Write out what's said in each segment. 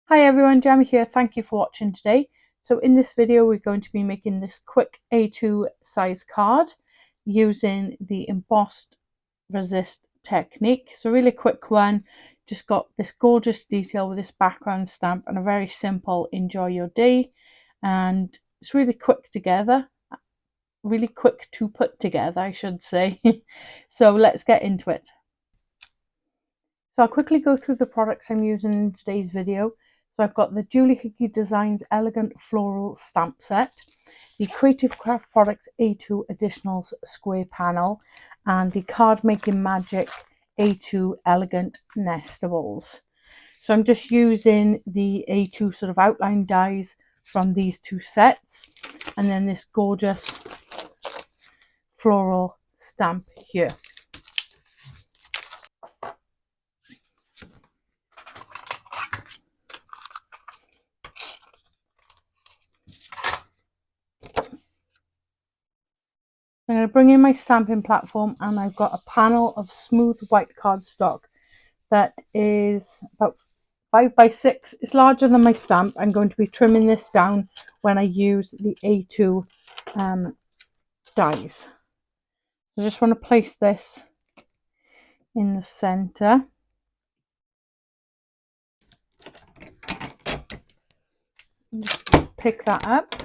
Hi everyone, Jamie here. Thank you for watching today. So in this video we're going to be making this quick A2 size card using the embossed resist technique. So really quick one, just got this gorgeous detail with this background stamp and a very simple enjoy your day, and it's really quick to put together, I should say. So let's get into it. So I'll quickly go through the products I'm using in today's video. So I've got the Julie Hickey Designs Elegant Floral Stamp Set, the Creative Craft Products A2 Additionals Square Panel, and the Card Making Magic A2 Elegant Nestables. So I'm just using the A2 sort of outline dies from these two sets, and then this gorgeous floral stamp here. I'm going to bring in my stamping platform, and I've got a panel of smooth white cardstock that is about 5 by 6. It's larger than my stamp. I'm going to be trimming this down when I use the A2 dies. I just want to place this in the center. Just pick that up.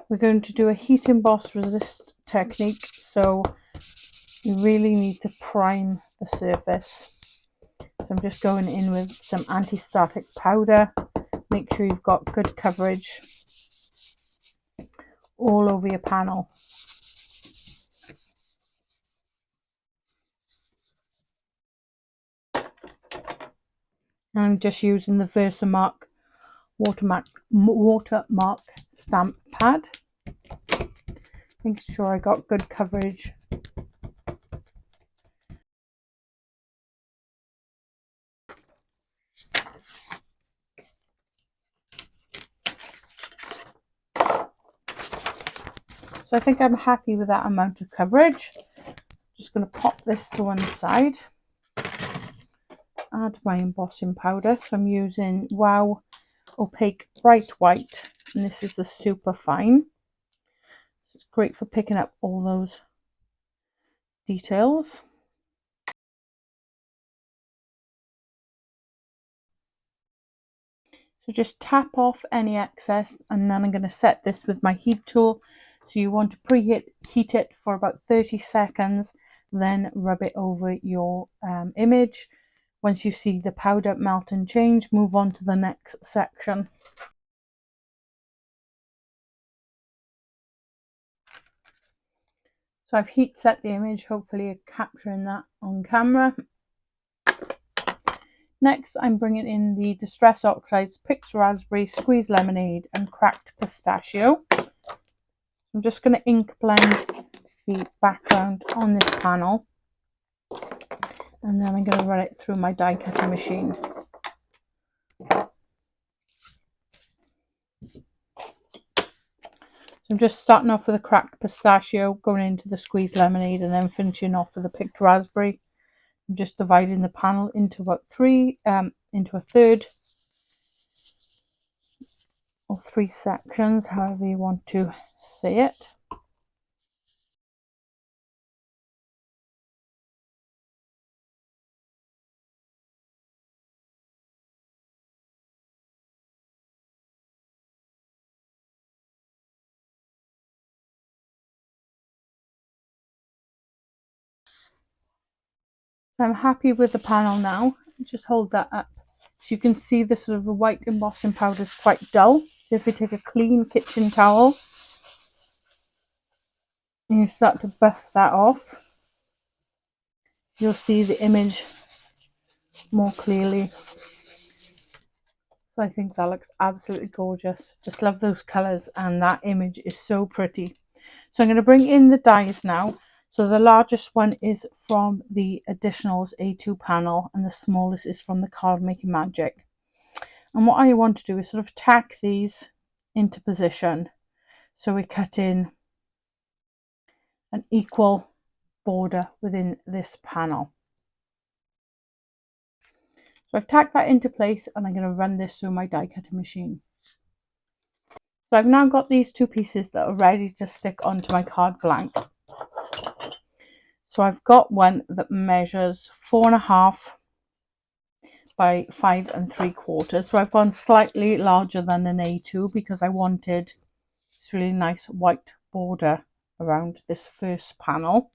We're going to do a heat emboss resist technique, so you really need to prime the surface. So I'm just going in with some anti-static powder. Make sure you've got good coverage all over your panel. And I'm just using the Versamark watermark stamp pad, making sure I got good coverage. So I think I'm happy with that amount of coverage. Just going to pop this to one side. Add my embossing powder. So I'm using Wow Opaque Bright White, and this is the super fine. So it's great for picking up all those details. So just tap off any excess, and then I'm going to set this with my heat tool. So you want to preheat it for about 30 seconds, then rub it over your image. Once you see the powder melt and change, move on to the next section. So I've heat set the image, hopefully you're capturing that on camera. Next, I'm bringing in the Distress Oxides, Picked Raspberry, Squeezed Lemonade, and Cracked Pistachio. I'm just going to ink blend the background on this panel, and then I'm going to run it through my die cutting machine. So I'm just starting off with a cracked pistachio, going into the squeezed lemonade, and then finishing off with a picked raspberry. I'm just dividing the panel into about into a third or 3 sections, however you want to say it. I'm happy with the panel now. Just hold that up. So you can see the sort of the white embossing powder is quite dull. So if you take a clean kitchen towel and you start to buff that off, you'll see the image more clearly. So I think that looks absolutely gorgeous. Just love those colours, and that image is so pretty. So I'm going to bring in the dies now. So the largest one is from the Additionals A2 panel, and the smallest is from the Card Making Magic. And what I want to do is sort of tack these into position, so we cut in an equal border within this panel. So I've tacked that into place and I'm going to run this through my die cutting machine. So I've now got these two pieces that are ready to stick onto my card blank. So I've got one that measures 4.5 by 5 3/4. So I've gone slightly larger than an A2 because I wanted this really nice white border around this first panel.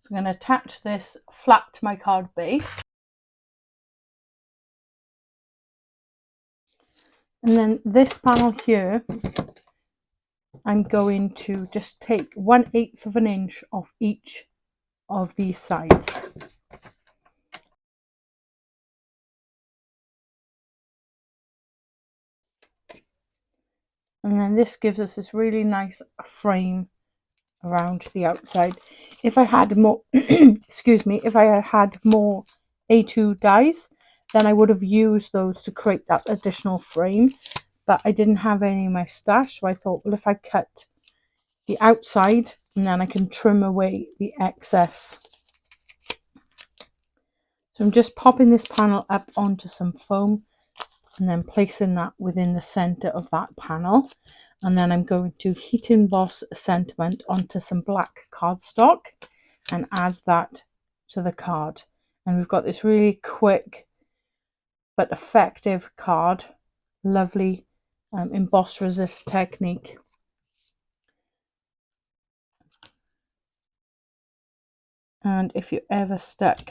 I'm going to attach this flat to my card base. And then this panel here, I'm going to just take 1/8 of an inch off each of these sides. And then this gives us this really nice frame around the outside. If I had more, excuse me, if I had more A2 dies, then I would have used those to create that additional frame. But I didn't have any in my stash, so I thought, well, if I cut the outside, and then I can trim away the excess. So I'm just popping this panel up onto some foam and then placing that within the center of that panel. And then I'm going to heat emboss sentiment onto some black cardstock and add that to the card. And we've got this really quick but effective card. Lovely emboss resist technique. And if you're ever stuck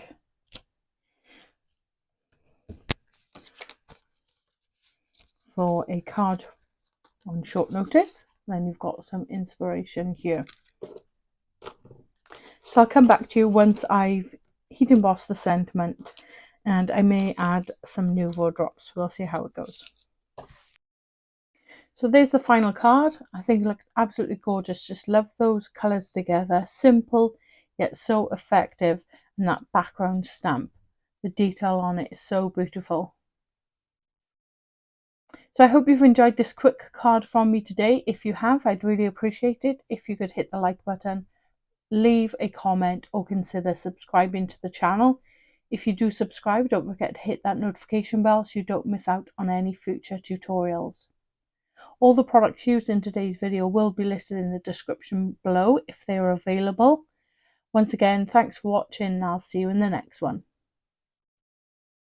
for a card on short notice, then you've got some inspiration here. So I'll come back to you once I've heat embossed the sentiment, and I may add some Nouveau drops. We'll see how it goes. So there's the final card. I think it looks absolutely gorgeous. Just love those colours together. Simple yet so effective, and that background stamp. The detail on it is so beautiful. So I hope you've enjoyed this quick card from me today. If you have, I'd really appreciate it if you could hit the like button, leave a comment, or consider subscribing to the channel. If you do subscribe, don't forget to hit that notification bell so you don't miss out on any future tutorials. All the products used in today's video will be listed in the description below if they are available. Once again, thanks for watching and I'll see you in the next one.